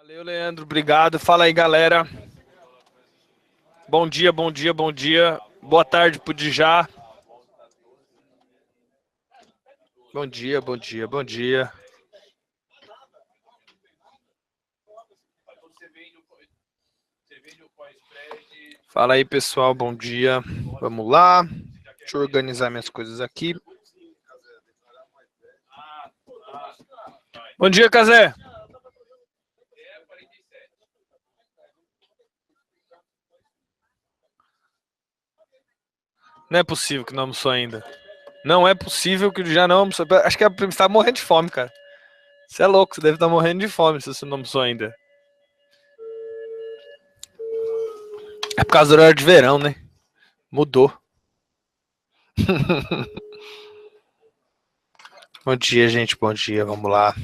Valeu, Leandro, obrigado. Fala aí, galera. Bom dia, bom dia, bom dia. Boa tarde pro Dijá. Bom dia, bom dia, bom dia. Fala aí, pessoal, bom dia. Vamos lá. Deixa eu organizar minhas coisas aqui. Bom dia, Cazé. Não é possível que não almoçou ainda. Não é possível que já não almoçou. Acho que você tá morrendo de fome, cara. Você é louco, você deve estar morrendo de fome se você não almoçou ainda. É por causa do horário de verão, né? Mudou. Bom dia, gente. Bom dia. Vamos lá.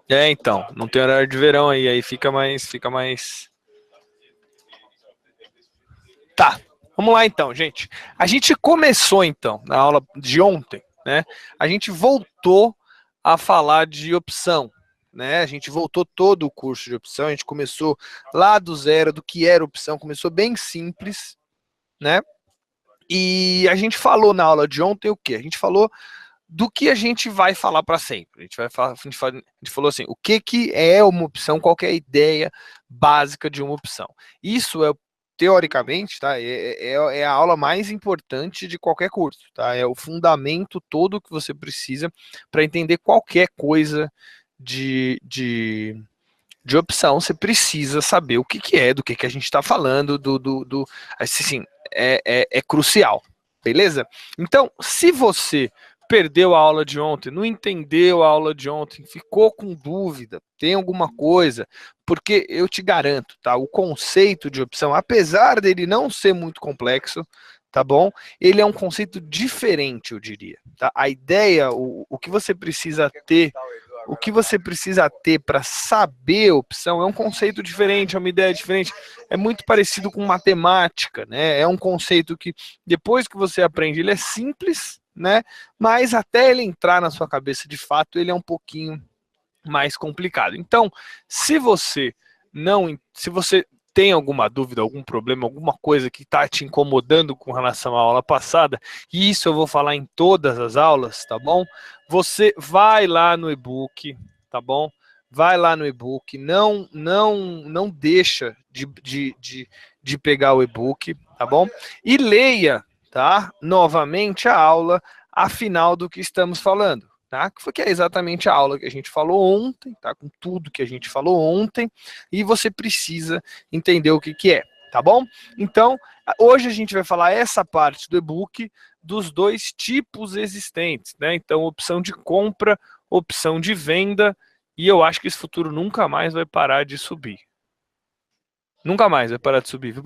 Então, não tem horário de verão aí fica mais. Tá. Vamos lá então, gente. A gente começou então na aula de ontem, né? A gente voltou a falar de opção, né? A gente voltou todo o curso de opção, a gente começou lá do zero, do que era opção, começou bem simples, né? E a gente falou na aula de ontem o quê? A gente falou do que a gente vai falar para sempre. A gente falou assim, o que é uma opção, qual é a ideia básica de uma opção. Isso é, teoricamente, tá, é a aula mais importante de qualquer curso, tá? É o fundamento todo que você precisa para entender qualquer coisa de opção. Você precisa saber o que é, do que a gente está falando, assim, é crucial, beleza? Então, se você perdeu a aula de ontem, não entendeu a aula de ontem, ficou com dúvida, tem alguma coisa, porque eu te garanto, tá? O conceito de opção, apesar dele não ser muito complexo, tá bom? Ele é um conceito diferente, eu diria. Tá? A ideia, o que você precisa ter, o que você precisa ter para saber a opção é um conceito diferente, é uma ideia diferente. É muito parecido com matemática, né? É um conceito que depois que você aprende, ele é simples, né? Mas até ele entrar na sua cabeça de fato, ele é um pouquinho mais complicado. Então, se você tem alguma dúvida, algum problema, alguma coisa que está te incomodando com relação à aula passada, e isso eu vou falar em todas as aulas, tá bom? Você vai lá no e-book, tá bom? Vai lá no e-book, não deixa de pegar o e-book, tá bom? E leia, tá? Novamente a aula, afinal do que estamos falando. Tá? Que é exatamente a aula que a gente falou ontem, tá? Com tudo que a gente falou ontem, e você precisa entender o que é, tá bom? Então, hoje a gente vai falar essa parte do e-book dos dois tipos existentes, né? Então, opção de compra, opção de venda, e eu acho que esse futuro nunca mais vai parar de subir. Nunca mais vai parar de subir, viu?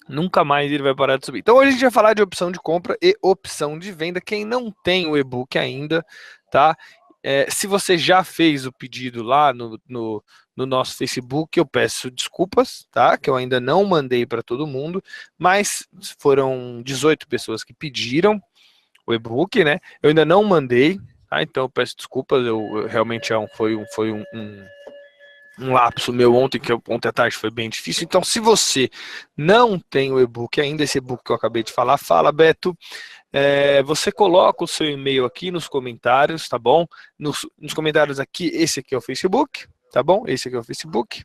Nunca mais ele vai parar de subir. Então hoje a gente vai falar de opção de compra e opção de venda. Quem não tem o e-book ainda, tá? Se você já fez o pedido lá no nosso Facebook, eu peço desculpas, tá? Que eu ainda não mandei para todo mundo, mas foram 18 pessoas que pediram o e-book, né? Eu ainda não mandei, tá? Então eu peço desculpas, eu realmente foi um lapso meu ontem, que ontem à tarde foi bem difícil. Então, se você não tem o e-book ainda, esse e-book que eu acabei de falar, fala, Beto, você coloca o seu e-mail aqui nos comentários, tá bom? Nos comentários aqui, esse aqui é o Facebook, tá bom? Esse aqui é o Facebook,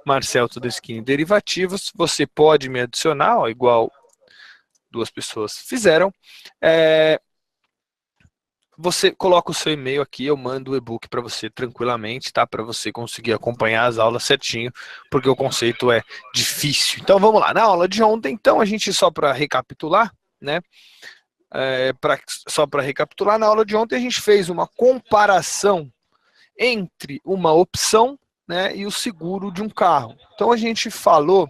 Marcel Todeskine Derivativos. Você pode me adicionar, ó, igual duas pessoas fizeram. Você coloca o seu e-mail aqui, eu mando o e-book para você tranquilamente, tá? Para você conseguir acompanhar as aulas certinho, porque o conceito é difícil. Então vamos lá, na aula de ontem, então a gente só para recapitular, né? Só para recapitular, na aula de ontem a gente fez uma comparação entre uma opção, né, e o seguro de um carro. Então a gente falou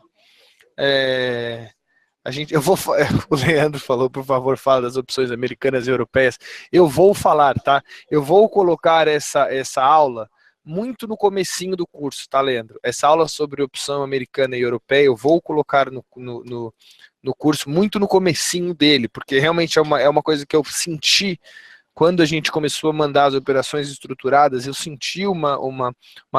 o Leandro falou, por favor, fala das opções americanas e europeias. Eu vou falar, tá? Eu vou colocar essa aula muito no comecinho do curso, tá, Leandro? Essa aula sobre opção americana e europeia, eu vou colocar no curso muito no comecinho dele, porque realmente é uma coisa que eu senti quando a gente começou a mandar as operações estruturadas, eu senti uma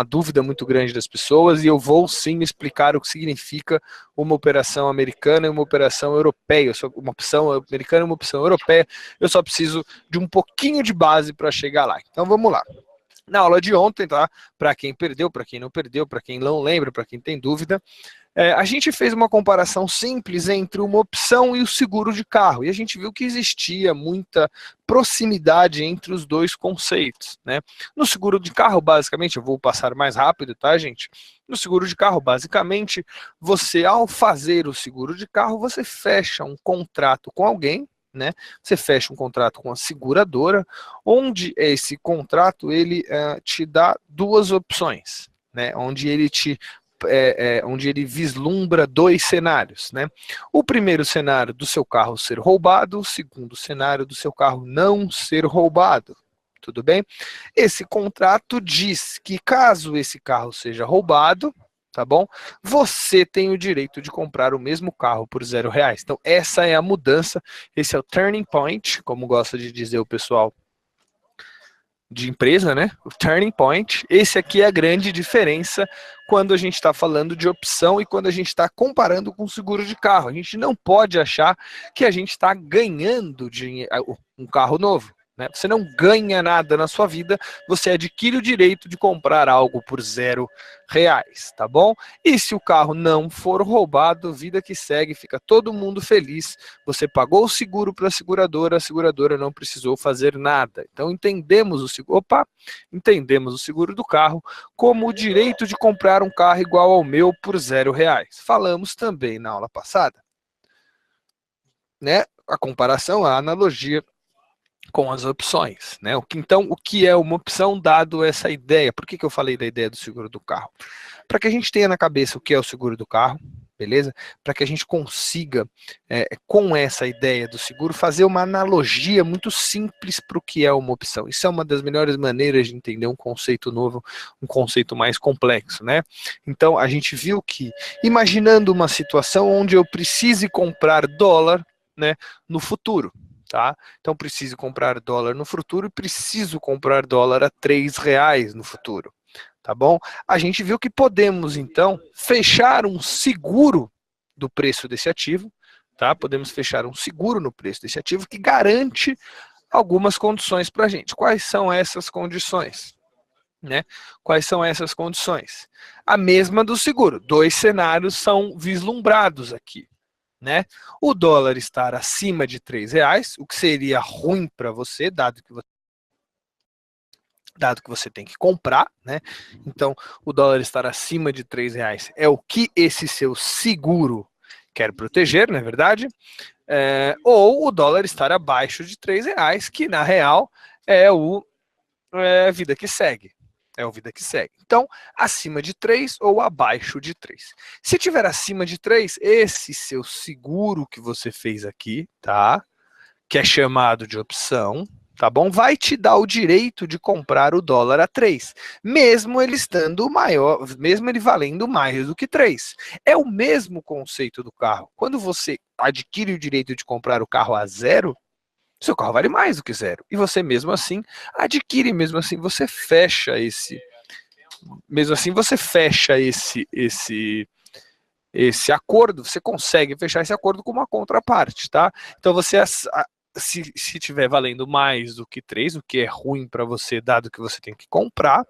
dúvida muito grande das pessoas, e eu vou sim explicar o que significa uma operação americana e uma operação europeia, uma opção americana e uma opção europeia. Eu só preciso de um pouquinho de base para chegar lá. Então vamos lá. Na aula de ontem, tá? Para quem perdeu, para quem não perdeu, para quem não lembra, para quem tem dúvida, a gente fez uma comparação simples entre uma opção e o seguro de carro, e a gente viu que existia muita proximidade entre os dois conceitos, né? No seguro de carro, basicamente, eu vou passar mais rápido, tá, gente? No seguro de carro, basicamente, você, ao fazer o seguro de carro, você fecha um contrato com alguém, né? Você fecha um contrato com a seguradora, onde esse contrato ele te dá duas opções, né? Onde ele vislumbra dois cenários, né? O primeiro cenário do seu carro ser roubado, o segundo cenário do seu carro não ser roubado. Tudo bem? Esse contrato diz que caso esse carro seja roubado, tá bom? Você tem o direito de comprar o mesmo carro por R$0. Então, essa é a mudança, esse é o turning point, como gosta de dizer o pessoal de empresa, né? O turning point. Esse aqui é a grande diferença quando a gente está falando de opção e quando a gente está comparando com seguro de carro. A gente não pode achar que a gente está ganhando um carro novo, né? Você não ganha nada na sua vida, você adquire o direito de comprar algo por R$0, tá bom? E se o carro não for roubado, vida que segue, fica todo mundo feliz. Você pagou o seguro para a seguradora não precisou fazer nada. Então entendemos o seguro do carro como o direito de comprar um carro igual ao meu por R$0. Falamos também na aula passada, né? A comparação, a analogia com as opções, né? Então, o que é uma opção dado essa ideia? Por que eu falei da ideia do seguro do carro? Para que a gente tenha na cabeça o que é o seguro do carro, beleza? Para que a gente consiga, com essa ideia do seguro, fazer uma analogia muito simples para o que é uma opção. Isso é uma das melhores maneiras de entender um conceito novo, um conceito mais complexo, né? Então, a gente viu que, imaginando uma situação onde eu precise comprar dólar, né, no futuro, tá? Então, preciso comprar dólar no futuro e preciso comprar dólar a R$3 no futuro, tá bom? A gente viu que podemos, então, fechar um seguro do preço desse ativo, tá? Podemos fechar um seguro no preço desse ativo que garante algumas condições para a gente. Quais são essas condições? Né? Quais são essas condições? A mesma do seguro. Dois cenários são vislumbrados aqui, né? O dólar estar acima de R$3, o que seria ruim para você, dado que você tem que comprar, né? Então, o dólar estar acima de R$3 é o que esse seu seguro quer proteger, não é verdade? Ou o dólar estar abaixo de R$3, que na real é a vida que segue. É o vida que segue. Então, acima de 3 ou abaixo de 3. Se tiver acima de 3, esse seu seguro que você fez aqui, tá? Que é chamado de opção, tá bom? Vai te dar o direito de comprar o dólar a 3, mesmo ele estando maior, mesmo ele valendo mais do que 3. É o mesmo conceito do carro. Quando você adquire o direito de comprar o carro a 0, seu carro vale mais do que 0. E você mesmo assim adquire, mesmo assim você fecha esse acordo, você consegue fechar esse acordo com uma contraparte, tá? Então você, se tiver valendo mais do que 3, o que é ruim para você, dado que você tem que comprar,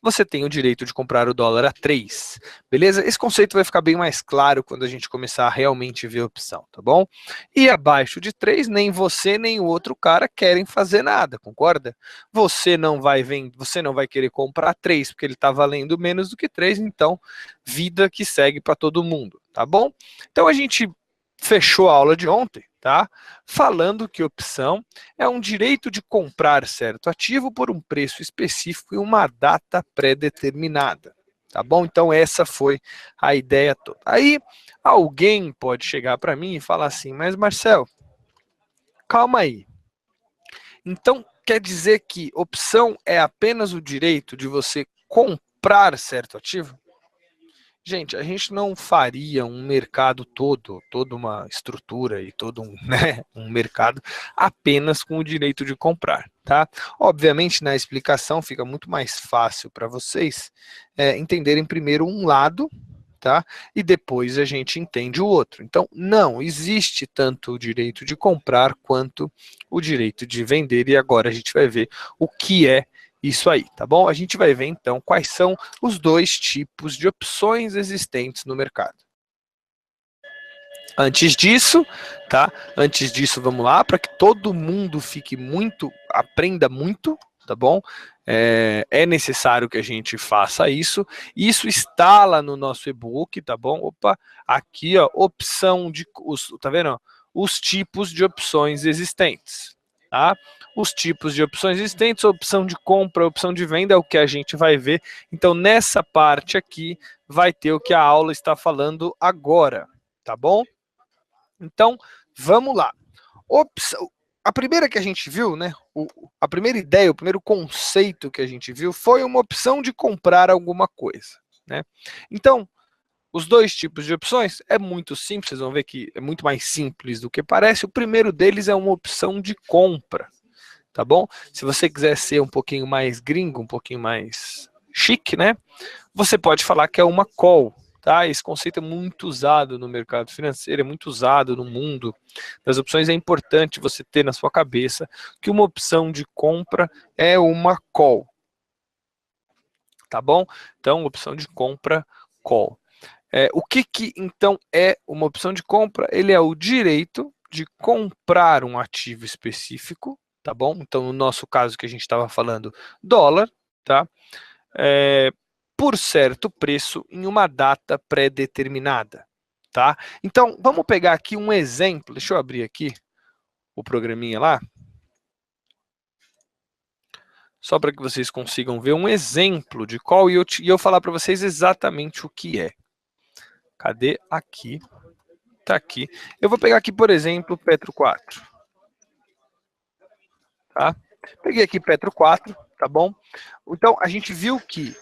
você tem o direito de comprar o dólar a 3, beleza? Esse conceito vai ficar bem mais claro quando a gente começar a realmente ver a opção, tá bom? E abaixo de 3, nem você nem o outro cara querem fazer nada, concorda? Você não vai querer comprar 3 porque ele está valendo menos do que 3, então vida que segue para todo mundo, tá bom? Então a gente fechou a aula de ontem, tá? Falando que opção é um direito de comprar certo ativo por um preço específico e uma data pré-determinada, tá bom? Então essa foi a ideia toda. Aí alguém pode chegar para mim e falar assim, mas Marcel, calma aí. Então quer dizer que opção é apenas o direito de você comprar certo ativo? Gente, a gente não faria um mercado todo, toda uma estrutura e todo um, né, um mercado apenas com o direito de comprar, tá? Obviamente, na explicação fica muito mais fácil para vocês entenderem primeiro um lado, tá? E depois a gente entende o outro. Então, não existe tanto o direito de comprar quanto o direito de vender, e agora a gente vai ver o que é isso aí, tá bom? A gente vai ver então quais são os dois tipos de opções existentes no mercado. Antes disso, tá? Antes disso, vamos lá, para que todo mundo fique muito, aprenda muito, tá bom? É necessário que a gente faça isso. Isso está lá no nosso e-book, tá bom? Opa, aqui, ó, opção de, tá vendo? Os tipos de opções existentes, tá? Os tipos de opções existentes, opção de compra, opção de venda é o que a gente vai ver. Então, nessa parte aqui, vai ter o que a aula está falando agora, tá bom? Então, vamos lá. Opção, a primeira que a gente viu, né? A primeira ideia, o primeiro conceito que a gente viu foi uma opção de comprar alguma coisa, né? Então, os dois tipos de opções é muito simples, vocês vão ver que é muito mais simples do que parece. O primeiro deles é uma opção de compra, tá bom? Se você quiser ser um pouquinho mais gringo, um pouquinho mais chique, né? Você pode falar que é uma call, tá? Esse conceito é muito usado no mercado financeiro, é muito usado no mundo das opções. É importante você ter na sua cabeça que uma opção de compra é uma call, tá bom? Então, opção de compra, call. O que então é uma opção de compra? Ele é o direito de comprar um ativo específico, tá bom? Então, no nosso caso que a gente estava falando, dólar, tá? Por certo preço em uma data pré-determinada, tá? Então, vamos pegar aqui um exemplo. Deixa eu abrir aqui o programinha lá, só para que vocês consigam ver um exemplo de qual e eu falar para vocês exatamente o que é. Cadê? Aqui. Tá aqui. Eu vou pegar aqui, por exemplo, Petro 4. Tá? Peguei aqui Petro 4, tá bom? Então, a gente viu que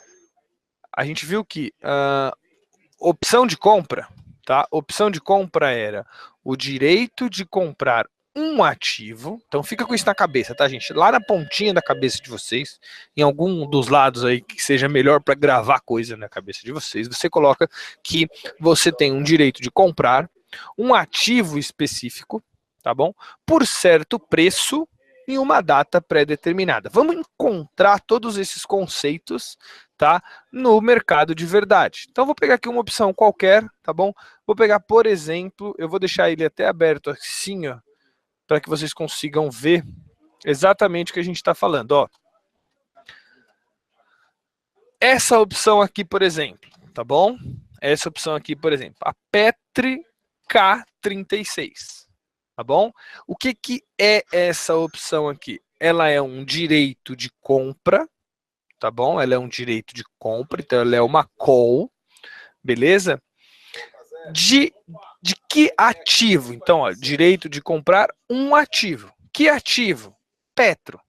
opção de compra, tá? Opção de compra era o direito de comprar um ativo. Então fica com isso na cabeça, tá, gente? Lá na pontinha da cabeça de vocês, em algum dos lados aí que seja melhor para gravar coisa na cabeça de vocês, você coloca que você tem um direito de comprar um ativo específico, tá bom? Por certo preço em uma data pré-determinada. Vamos encontrar todos esses conceitos, tá, no mercado de verdade. Então vou pegar aqui uma opção qualquer, tá bom? Vou pegar, por exemplo, eu vou deixar ele até aberto assim, ó, para que vocês consigam ver exatamente o que a gente está falando, ó. Essa opção aqui, por exemplo, tá bom? Essa opção aqui, por exemplo, a Petri K36, tá bom? O que é essa opção aqui? Ela é um direito de compra, tá bom? Ela é um direito de compra, então ela é uma call, beleza? De, de que ativo? Então, ó, direito de comprar um ativo. Que ativo? Petro,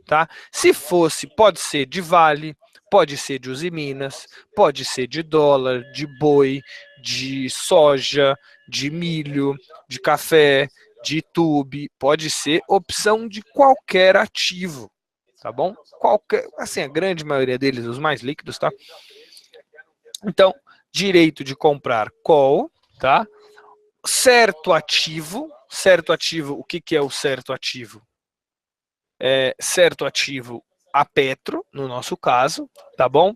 tá? Se fosse, pode ser de Vale, pode ser de Uzi Minas, pode ser de dólar, de boi, de soja, de milho, de café, de tube, pode ser opção de qualquer ativo, tá bom? Qualquer, assim, a grande maioria deles, os mais líquidos, tá? Então, direito de comprar call, tá? Certo ativo, o que é o certo ativo? Certo ativo a Petro, no nosso caso, tá bom?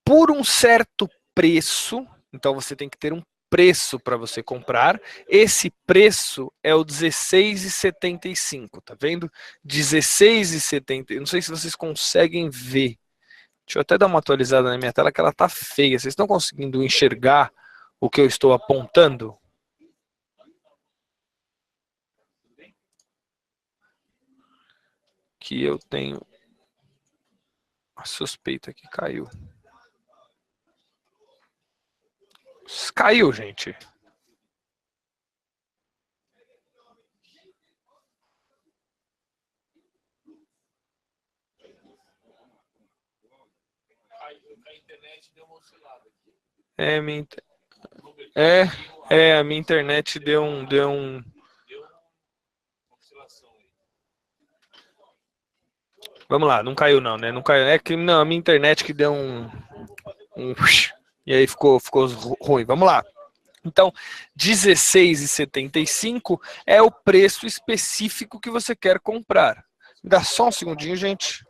Por um certo preço, então você tem que ter um preço para você comprar. Esse preço é o 16,75, tá vendo? 16,70. Não sei se vocês conseguem ver. Deixa eu até dar uma atualizada na minha tela que ela tá feia. Vocês estão conseguindo enxergar o que eu estou apontando? Que eu tenho a suspeita que caiu. Caiu, gente. É, a minha internet deu um. Vamos lá, não caiu não, né? Não caiu. É que não, a minha internet que deu um e aí ficou ruim. Vamos lá. Então, R$16,75 é o preço específico que você quer comprar. Dá só um segundinho, gente.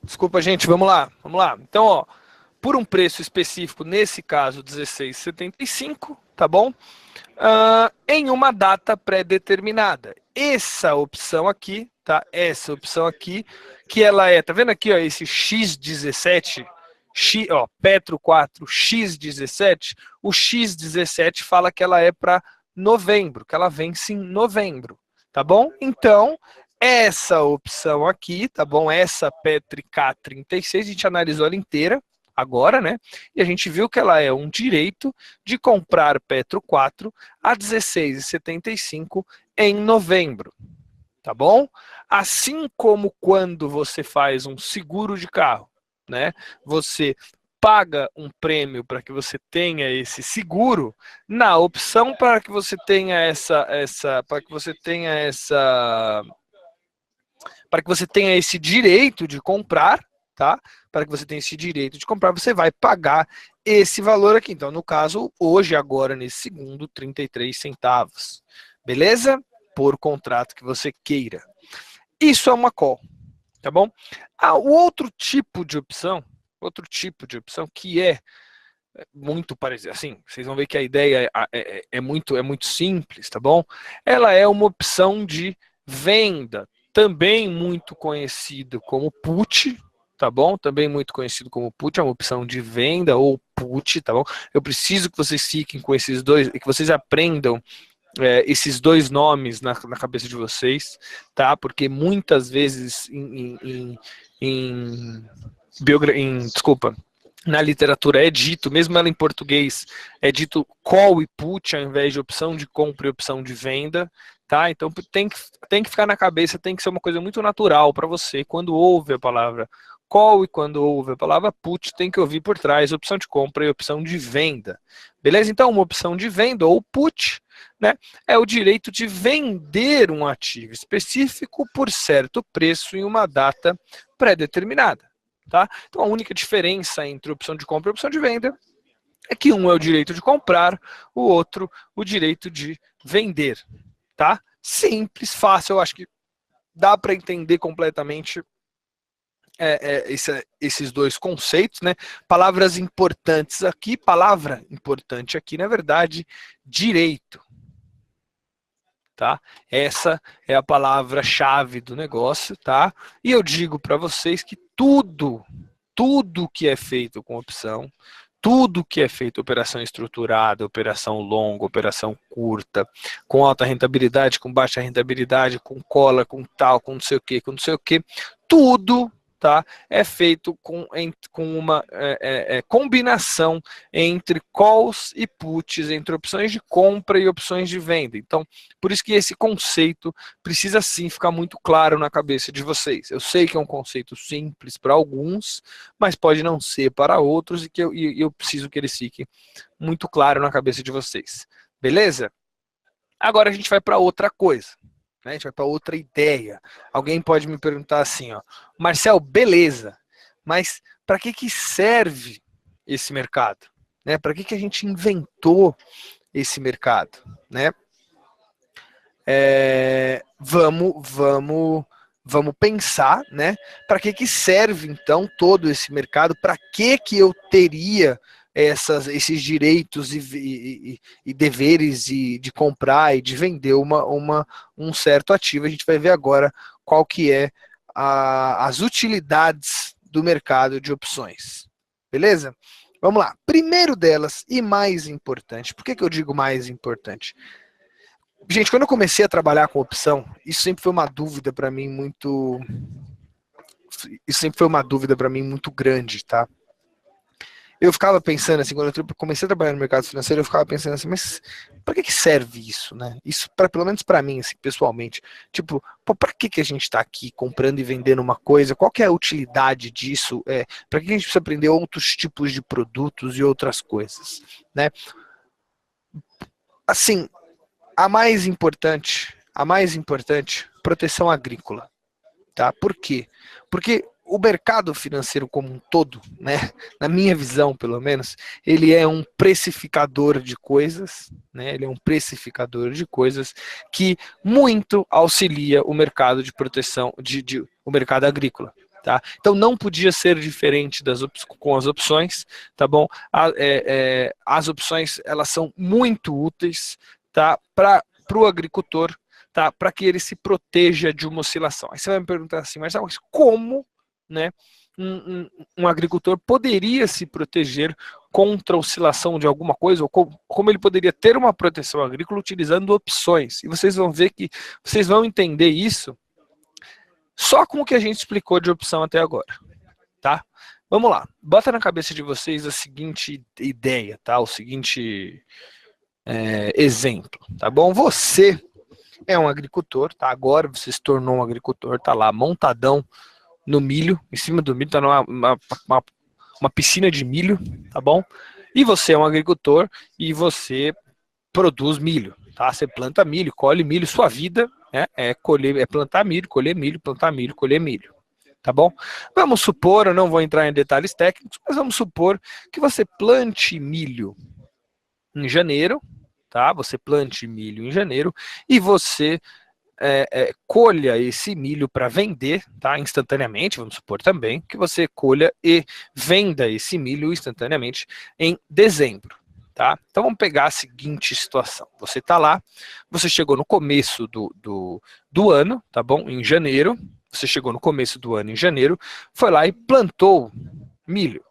Desculpa, gente, vamos lá. Vamos lá. Então, ó, por um preço específico, nesse caso, R$16,75, tá bom? Em uma data pré-determinada. Essa opção aqui, tá? Essa opção aqui, que ela é, tá vendo aqui, ó, esse X17, Petro 4 X17, o X17 fala que ela é para novembro, que ela vence em novembro, tá bom? Então, essa opção aqui, tá bom? Essa Petri K36, a gente analisou ela inteira agora, né? E a gente viu que ela é um direito de comprar Petro 4 a R$16,75 em novembro, tá bom? Assim como quando você faz um seguro de carro, né? Você paga um prêmio para que você tenha esse seguro, na opção para que você tenha para que você tenha esse direito de comprar, tá? Para que você tenha esse direito de comprar, você vai pagar esse valor aqui. Então, no caso, hoje, agora, nesse segundo, 33 centavos. Beleza? Por contrato que você queira. Isso é uma call, tá bom? O outro tipo de opção que é muito parecida, assim, vocês vão ver que a ideia é muito simples, tá bom? Ela é uma opção de venda, também muito conhecido como put, tá bom? Também muito conhecido como put, é uma opção de venda ou put, tá bom? Eu preciso que vocês fiquem com esses dois, que vocês aprendam esses dois nomes na cabeça de vocês, tá? Porque muitas vezes desculpa, na literatura é dito, mesmo ela em português, é dito call e put ao invés de opção de compra e opção de venda, tá? Então tem que ficar na cabeça, tem que ser uma coisa muito natural para você quando ouve a palavra call e quando ouve a palavra put, tem que ouvir por trás opção de compra e opção de venda. Beleza? Então, uma opção de venda ou put, né, é o direito de vender um ativo específico por certo preço em uma data pré-determinada. Tá? Então, a única diferença entre opção de compra e opção de venda é que um é o direito de comprar, o outro o direito de vender. Tá? Simples, fácil, eu acho que dá para entender completamente esses dois conceitos, né? Palavras importantes aqui, palavra importante aqui, na verdade, direito. Tá? Essa é a palavra-chave do negócio, tá? E eu digo para vocês que tudo que é feito com opção, tudo que é feito operação estruturada, operação longa, operação curta, com alta rentabilidade, com baixa rentabilidade, com cola, com tal, com não sei o que, tudo, tá, é feito com uma combinação entre calls e puts, entre opções de compra e opções de venda. Então, por isso que esse conceito precisa sim ficar muito claro na cabeça de vocês. Eu sei que é um conceito simples para alguns, mas pode não ser para outros, e que eu preciso que ele fique muito claro na cabeça de vocês. Beleza? Agora a gente vai para outra coisa. Né? A gente vai para outra ideia. Alguém pode me perguntar assim, ó, Marcel, beleza, mas para que serve esse mercado? Né? Para que a gente inventou esse mercado? Né? Vamos pensar, né? Para que serve então todo esse mercado? Para que eu teria esses direitos e deveres de comprar e de vender um certo ativo? A gente vai ver agora qual que é as utilidades do mercado de opções. Beleza? Vamos lá. Primeiro delas e mais importante. Por que eu digo mais importante? Gente, quando eu comecei a trabalhar com opção, isso sempre foi uma dúvida para mim muito... Isso sempre foi uma dúvida para mim muito grande, tá? Eu ficava pensando assim, quando eu comecei a trabalhar no mercado financeiro, eu ficava pensando assim, mas para que serve isso, né? Isso, pelo menos para mim, assim, pessoalmente. Tipo, para que a gente está aqui comprando e vendendo uma coisa? Qual que é a utilidade disso? Para que a gente precisa aprender outros tipos de produtos e outras coisas, né? Assim, a mais importante, proteção agrícola, tá? Por quê? Porque o mercado financeiro como um todo, né, na minha visão pelo menos, ele é um precificador de coisas, né, ele é um precificador de coisas que muito auxilia o mercado de proteção, o mercado agrícola. Tá? Então não podia ser diferente com as opções, tá bom? As opções elas são muito úteis, tá? Para o agricultor, tá? Para que ele se proteja de uma oscilação. Aí você vai me perguntar assim, mas como, né, um agricultor poderia se proteger contra a oscilação de alguma coisa, ou como ele poderia ter uma proteção agrícola utilizando opções? E vocês vão ver que vocês vão entender isso só com o que a gente explicou de opção até agora, tá? Vamos lá, bota na cabeça de vocês a seguinte ideia, tá? O seguinte exemplo, tá bom? Você é um agricultor, tá? Agora você se tornou um agricultor, tá lá montadão no milho, em cima do milho, tá uma piscina de milho, tá bom? E você é um agricultor e você produz milho, tá? Você planta milho, colhe milho, sua vida é plantar milho, colher milho, plantar milho, colher milho, tá bom? Vamos supor, eu não vou entrar em detalhes técnicos, mas vamos supor que você plante milho em janeiro, tá? Você plante milho em janeiro e você colha esse milho para vender, tá? Instantaneamente, vamos supor também que você colha e venda esse milho instantaneamente em dezembro. Tá? Então vamos pegar a seguinte situação. Você está lá, você chegou no começo do ano, tá bom? Em janeiro, você chegou no começo do ano em janeiro, foi lá e plantou milho,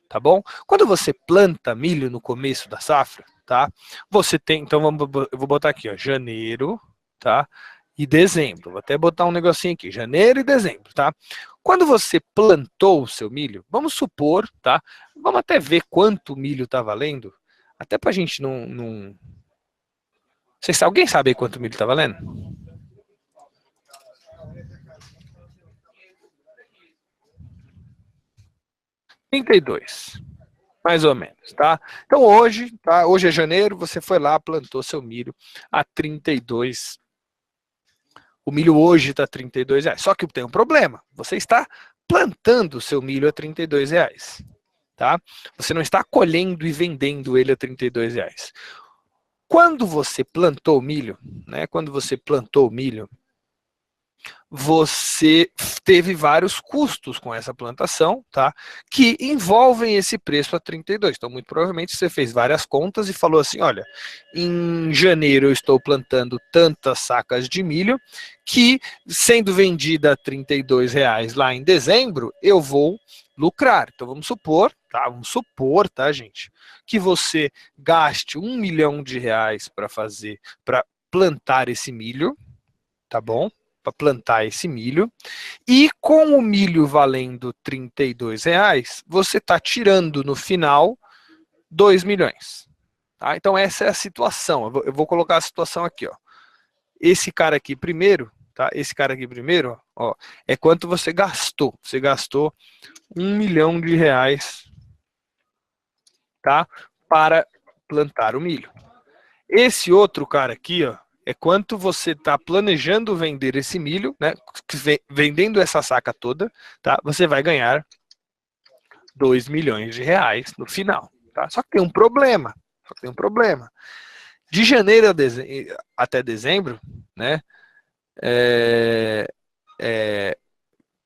tá bom? Quando você planta milho no começo da safra, tá? Você tem, então eu vou botar aqui, ó, janeiro, tá? E dezembro. Vou até botar um negocinho aqui, janeiro e dezembro, tá? Quando você plantou o seu milho, vamos supor, tá? Vamos até ver quanto milho tá valendo, até pra gente não... Alguém sabe quanto milho tá valendo? R$ 32, mais ou menos, tá? Então hoje, tá? Hoje é janeiro, você foi lá, plantou seu milho a 32. O milho hoje está R$ 32. Só que tem um problema. Você está plantando o seu milho a R$ 32. Tá? Você não está colhendo e vendendo ele a R$ 32. Quando você plantou milho, né? Quando você plantou milho, você teve vários custos com essa plantação, tá? Que envolvem esse preço a 32. Então, muito provavelmente você fez várias contas e falou assim, olha, em janeiro eu estou plantando tantas sacas de milho que, sendo vendida a R$ 32 lá em dezembro, eu vou lucrar. Então, vamos supor, tá, gente, que você gaste R$ 1 milhão para plantar esse milho, tá bom? Para plantar esse milho, e com o milho valendo R$ 32, você está tirando no final 2 milhões. Tá? Então essa é a situação, eu vou colocar a situação aqui, ó. Esse cara aqui primeiro, tá? Esse cara aqui primeiro, ó, é quanto você gastou. Você gastou R$ 1 milhão, tá? Para plantar o milho. Esse outro cara aqui, ó, é quanto você está planejando vender esse milho, né? Vendendo essa saca toda, tá? Você vai ganhar R$ 2 milhões no final, tá? Só que tem um problema. De janeiro até dezembro, né?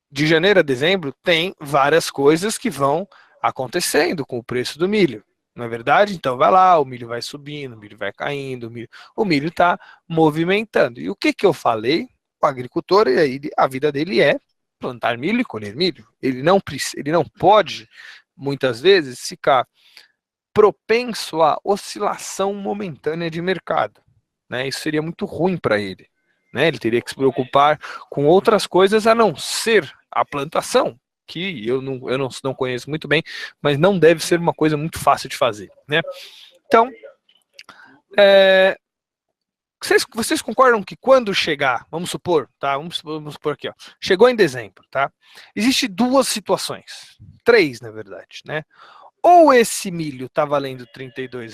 De janeiro a dezembro tem várias coisas que vão acontecendo com o preço do milho. Não é verdade? Então vai lá, o milho vai subindo, o milho vai caindo, o milho está movimentando. E o que eu falei? O agricultor, e aí a vida dele é plantar milho e colher milho. Ele não pode, muitas vezes, ficar propenso à oscilação momentânea de mercado, né? Isso seria muito ruim para ele, né? Ele teria que se preocupar com outras coisas a não ser a plantação, que eu não conheço muito bem, mas não deve ser uma coisa muito fácil de fazer, né? Então, vocês concordam que quando chegar, vamos supor, tá? Vamos supor aqui, ó, chegou em dezembro, tá? Existe duas situações, três na verdade, né? Ou esse milho está valendo R$ 32,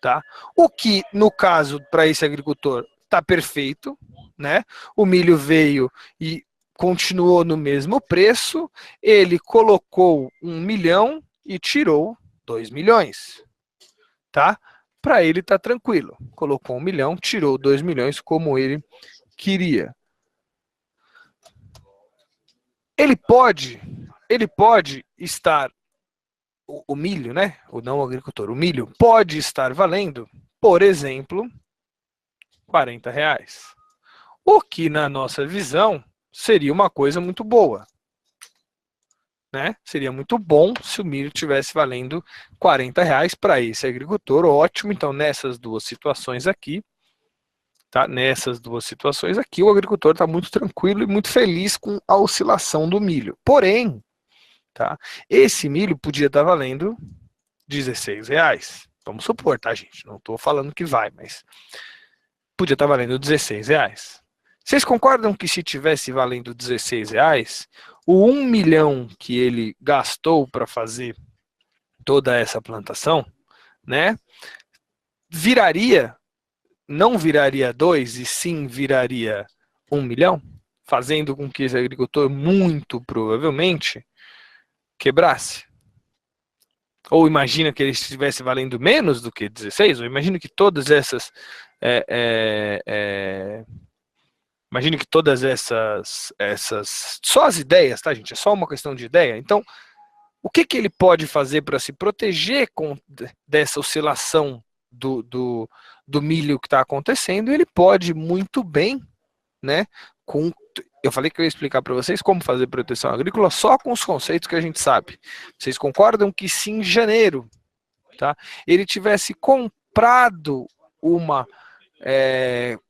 tá? O que, no caso, para esse agricultor, está perfeito, né? O milho veio e continuou no mesmo preço, ele colocou 1 milhão e tirou 2 milhões, tá? Para ele tá tranquilo. Colocou 1 milhão, tirou 2 milhões como ele queria. Ele pode estar o milho, né? O não agricultor, o milho pode estar valendo, por exemplo, R$ 40. O que, na nossa visão, seria uma coisa muito boa. Né? Seria muito bom se o milho estivesse valendo R$ 40 para esse agricultor, ótimo. Então, nessas duas situações aqui, tá? Nessas duas situações aqui, o agricultor está muito tranquilo e muito feliz com a oscilação do milho. Porém, tá? Esse milho podia estar valendo R$ 16. Vamos supor, tá, gente? Não estou falando que vai, mas podia estar valendo R$ 16. Vocês concordam que se tivesse valendo R$ 16, o 1 milhão que ele gastou para fazer toda essa plantação, né, não viraria 2 e sim viraria 1 milhão, fazendo com que esse agricultor muito provavelmente quebrasse? Ou imagina que ele estivesse valendo menos do que 16, ou imagina que todas essas imagine que todas essas, só as ideias, tá, gente? É só uma questão de ideia. Então, o que ele pode fazer para se proteger dessa oscilação do milho que está acontecendo? Ele pode muito bem, né? Eu falei que eu ia explicar para vocês como fazer proteção agrícola só com os conceitos que a gente sabe. Vocês concordam que se em janeiro, tá, ele tivesse comprado uma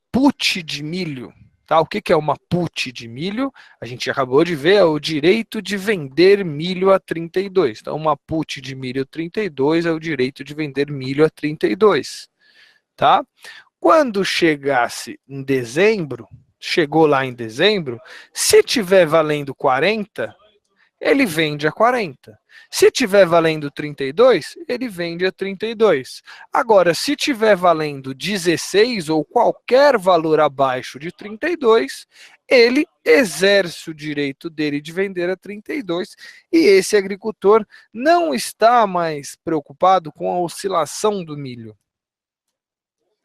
put de milho? Tá? O que é uma put de milho? A gente acabou de ver, é o direito de vender milho a 32. Então, uma put de milho 32 é o direito de vender milho a 32. Tá? Quando chegasse em dezembro, chegou lá em dezembro, se tiver valendo 40, ele vende a 40. Se tiver valendo 32, ele vende a 32. Agora, se tiver valendo 16 ou qualquer valor abaixo de 32, ele exerce o direito dele de vender a 32 e esse agricultor não está mais preocupado com a oscilação do milho.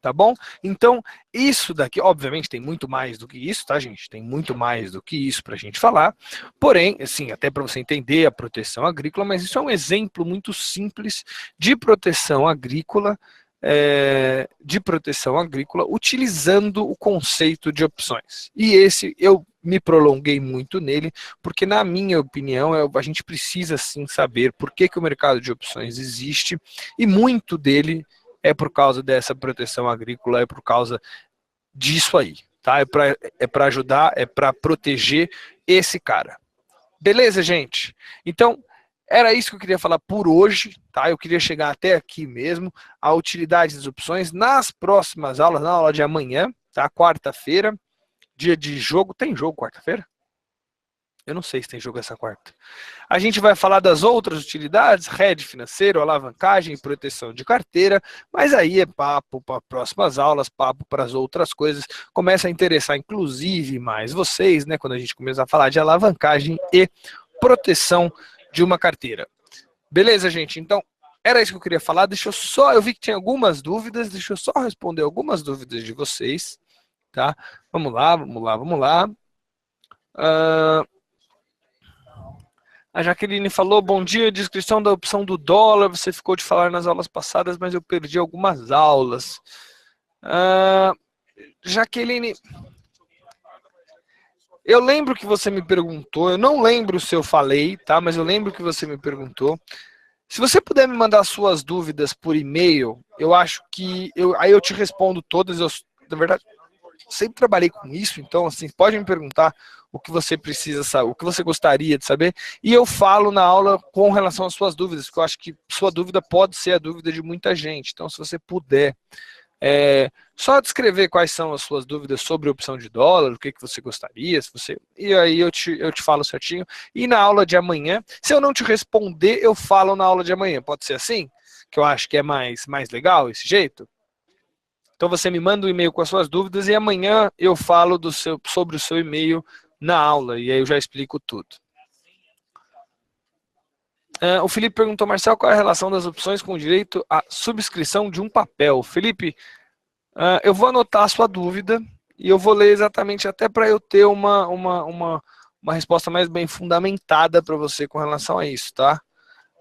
Tá bom? Então, isso daqui, obviamente, tem muito mais do que isso, tá, gente? Tem muito mais do que isso para a gente falar. Porém, assim, até para você entender a proteção agrícola, mas isso é um exemplo muito simples de proteção agrícola, utilizando o conceito de opções. E esse eu me prolonguei muito nele, porque, na minha opinião, a gente precisa sim saber por que o mercado de opções existe, e muito dele é por causa dessa proteção agrícola, é por causa disso aí, tá? É para ajudar, é para proteger esse cara. Beleza, gente? Então, era isso que eu queria falar por hoje, tá? Eu queria chegar até aqui mesmo, a utilidade das opções nas próximas aulas, na aula de amanhã, tá? Quarta-feira, dia de jogo. Tem jogo quarta-feira? Eu não sei se tem jogo essa quarta. A gente vai falar das outras utilidades, hedge financeiro, alavancagem e proteção de carteira, mas aí é papo para próximas aulas, papo para as outras coisas. Começa a interessar, inclusive, mais vocês, né, quando a gente começar a falar de alavancagem e proteção de uma carteira. Beleza, gente? Então, era isso que eu queria falar. Eu vi que tinha algumas dúvidas, deixa eu só responder algumas dúvidas de vocês, tá? Vamos lá. A Jaqueline falou, bom dia, descrição da opção do dólar, você ficou de falar nas aulas passadas, mas eu perdi algumas aulas. Jaqueline, Eu lembro que você me perguntou, eu não lembro se eu falei, tá? Mas eu lembro que você me perguntou. Se você puder me mandar suas dúvidas por e-mail, eu acho que aí eu te respondo todas. Na verdade, sempre trabalhei com isso, então assim, pode me perguntar o que você precisa saber, o que você gostaria de saber, e eu falo na aula com relação às suas dúvidas, porque eu acho que sua dúvida pode ser a dúvida de muita gente. Então, se você puder só descrever quais são as suas dúvidas sobre a opção de dólar, o que você gostaria, se você. E aí eu te falo certinho. E na aula de amanhã, se eu não te responder, eu falo na aula de amanhã. Pode ser assim? Que eu acho que é mais legal esse jeito? Então você me manda um e-mail com as suas dúvidas e amanhã eu falo sobre o seu e-mail na aula. E aí eu já explico tudo. O Felipe perguntou, Marcel, qual é a relação das opções com o direito à subscrição de um papel? Felipe, eu vou anotar a sua dúvida e eu vou ler exatamente até para eu ter uma resposta mais bem fundamentada para você com relação a isso, tá?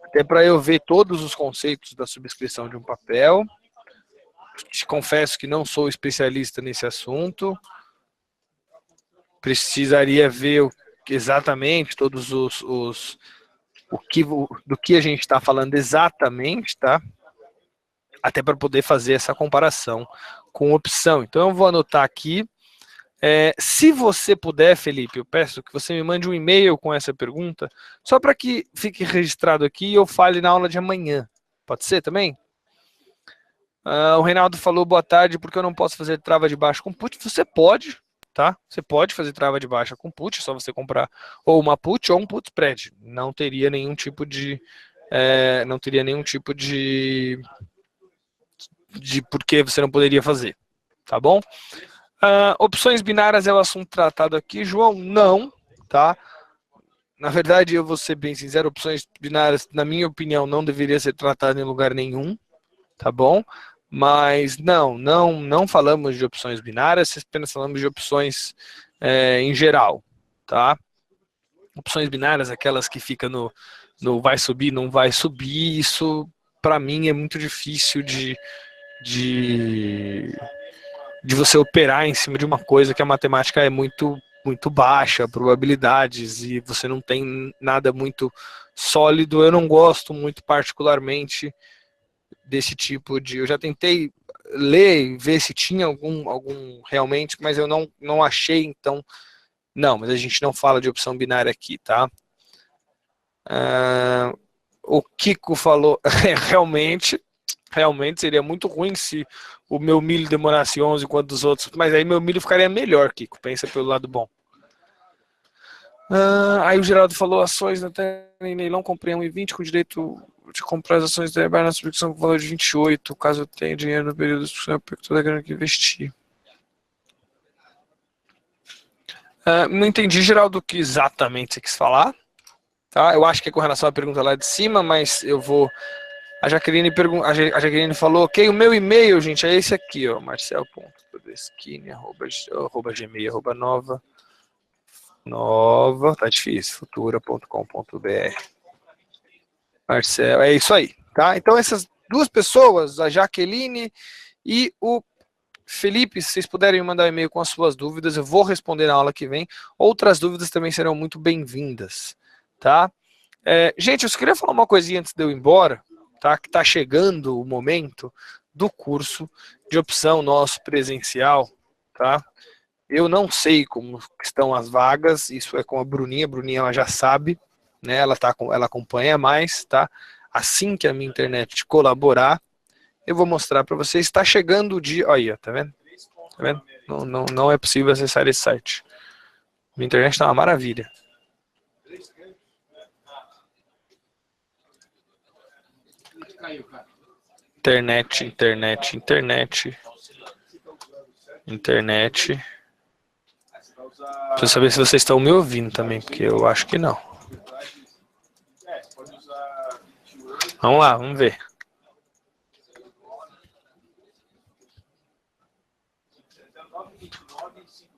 Até para eu ver todos os conceitos da subscrição de um papel. Te confesso que não sou especialista nesse assunto. Precisaria ver exatamente todos do que a gente está falando exatamente, tá? Até para poder fazer essa comparação com opção. Então eu vou anotar aqui. Se você puder, Felipe, eu peço que você me mande um e-mail com essa pergunta, só para que fique registrado aqui e eu fale na aula de amanhã. Pode ser também? O Reinaldo falou, boa tarde, porque eu não posso fazer trava de baixa com put? Você pode, tá? Você pode fazer trava de baixa com put, é só você comprar ou uma put ou um put spread. Não teria nenhum tipo de por que você não poderia fazer, tá bom? Opções binárias é o assunto tratado aqui, João? Não, tá? Na verdade, eu vou ser bem sincero, opções binárias, na minha opinião, não deveria ser tratado em lugar nenhum, tá bom? Mas não falamos de opções binárias, apenas falamos de opções em geral, tá? Opções binárias, aquelas que ficam no vai subir, não vai subir, isso para mim é muito difícil de você operar em cima de uma coisa que a matemática é muito baixa, probabilidades, e você não tem nada muito sólido. Eu não gosto muito particularmente desse tipo de... Eu já tentei ler e ver se tinha algum realmente, mas eu não achei, então... Não, mas a gente não fala de opção binária aqui, tá? O Kiko falou, realmente seria muito ruim se o meu milho demorasse 11 enquanto os outros, mas aí meu milho ficaria melhor, Kiko, pensa pelo lado bom. Aí o Geraldo falou, ações até em leilão, comprei 1,20 com direito de comprar as ações da Airbus na subscrição com valor de 28, caso eu tenha dinheiro no período de subscrição, eu perco toda a grana que investi. Não entendi, Geraldo, o que exatamente você quis falar, tá? Eu acho que é com relação à pergunta lá de cima, mas eu vou... A Jaqueline falou, ok, o meu e-mail, gente, é esse aqui, ó, marcel.todeschini@gmail, nova, tá difícil, futura.com.br. Marcel, é isso aí, tá? Então essas duas pessoas, a Jaqueline e o Felipe, se vocês puderem me mandar um e-mail com as suas dúvidas, eu vou responder na aula que vem. Outras dúvidas também serão muito bem-vindas, tá? Gente, eu só queria falar uma coisinha antes de eu ir embora, tá? Que tá chegando o momento do curso de opção nosso presencial, tá? Eu não sei como estão as vagas, isso é com a Bruninha ela já sabe, né? Ela acompanha mais, tá? Assim que a minha internet colaborar, eu vou mostrar para vocês. Está chegando o dia, olha, tá vendo? Tá vendo? Não é possível acessar esse site. Minha internet está uma maravilha. Internet. Preciso saber se vocês estão me ouvindo também, porque eu acho que não. Vamos lá, vamos ver.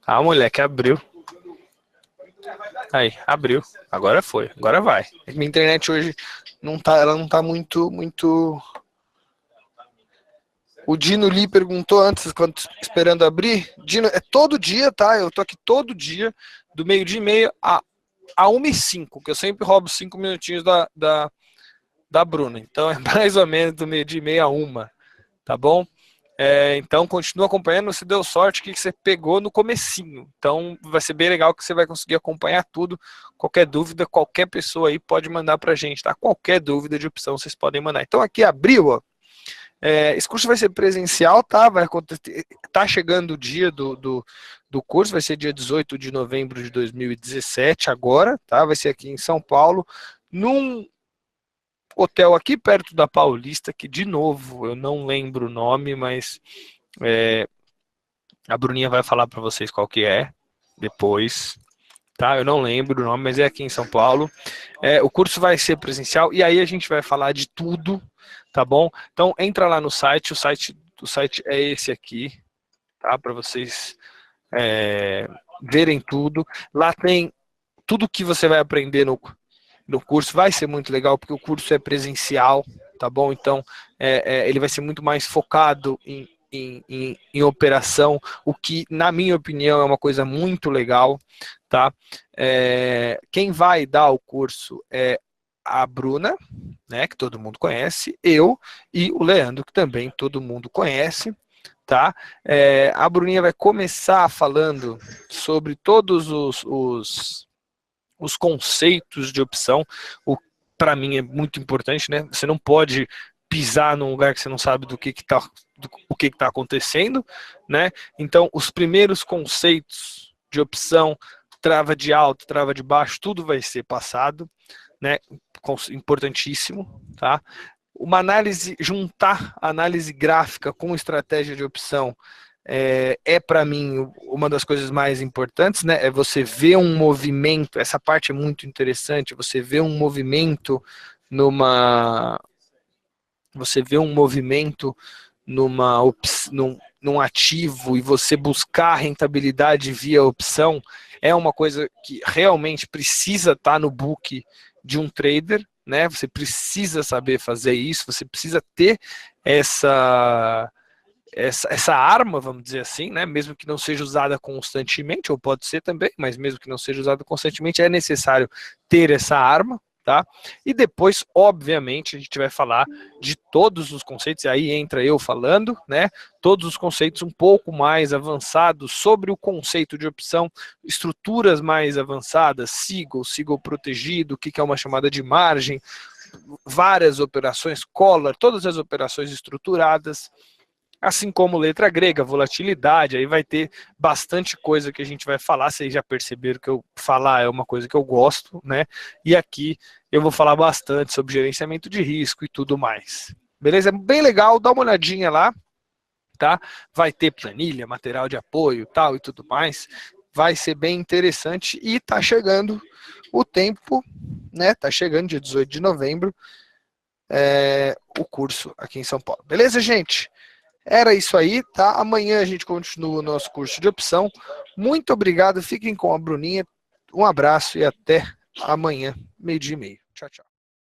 Moleque, abriu. Aí, abriu. Agora foi, agora vai. Minha internet hoje ela não tá muito O Dino Lee perguntou antes, quando esperando abrir. Dino, é todo dia, tá? Eu tô aqui todo dia, do 12h30 a 1h05, que eu sempre roubo 5 minutinhos da Bruna. Então é mais ou menos do 12h30 a 1, tá bom? Então continua acompanhando. Se deu sorte que você pegou no comecinho. Então vai ser bem legal que você vai conseguir acompanhar tudo. Qualquer dúvida, qualquer pessoa aí pode mandar pra gente, tá? Qualquer dúvida de opção vocês podem mandar. Então aqui abriu, ó. Esse curso vai ser presencial, tá? Vai acontecer, tá chegando o dia do curso, vai ser dia 18 de novembro de 2017 agora, tá? Vai ser aqui em São Paulo, num hotel aqui perto da Paulista, que de novo, eu não lembro o nome, mas a Bruninha vai falar para vocês qual que é depois, tá? Eu não lembro o nome, mas é aqui em São Paulo. O curso vai ser presencial e aí a gente vai falar de tudo, tá bom? Então entra lá no site, o site é esse aqui, tá? Para vocês verem tudo. Lá tem tudo que você vai aprender no curso, vai ser muito legal, porque o curso é presencial, tá bom? Então, ele vai ser muito mais focado em operação, o que, na minha opinião, é uma coisa muito legal, tá? Quem vai dar o curso é a Bruna, né, que todo mundo conhece, eu e o Leandro, que também todo mundo conhece, tá? A Bruninha vai começar falando sobre todos os conceitos de opção. Para mim é muito importante, né? Você não pode pisar num lugar que você não sabe o que está acontecendo, né? Então, os primeiros conceitos de opção, trava de alto, trava de baixo, tudo vai ser passado, né? Importantíssimo, tá? Uma análise, juntar análise gráfica com estratégia de opção para mim uma das coisas mais importantes, né? É você ver um movimento, essa parte é muito interessante, você vê um movimento num ativo e você buscar rentabilidade via opção, é uma coisa que realmente precisa estar no book de um trader, né? Você precisa saber fazer isso, você precisa ter essa arma, vamos dizer assim, né? Mesmo que não seja usada constantemente, ou pode ser também, mas mesmo que não seja usada constantemente, é necessário ter essa arma, tá? E depois, obviamente, a gente vai falar de todos os conceitos, e aí entra eu falando, né? Todos os conceitos um pouco mais avançados sobre o conceito de opção, estruturas mais avançadas, Siegel protegido, o que é uma chamada de margem, várias operações, collar, todas as operações estruturadas, assim como letra grega, volatilidade, aí vai ter bastante coisa que a gente vai falar, vocês já perceberam que eu falar é uma coisa que eu gosto, né? E aqui eu vou falar bastante sobre gerenciamento de risco e tudo mais. Beleza? É bem legal, dá uma olhadinha lá, tá? Vai ter planilha, material de apoio, tal e tudo mais. Vai ser bem interessante e tá chegando o tempo, né? Tá chegando dia 18 de novembro, o curso aqui em São Paulo. Beleza, gente? Era isso aí, tá? Amanhã a gente continua o nosso curso de opção. Muito obrigado, fiquem com a Bruninha. Um abraço e até amanhã, 12h30. Tchau, tchau.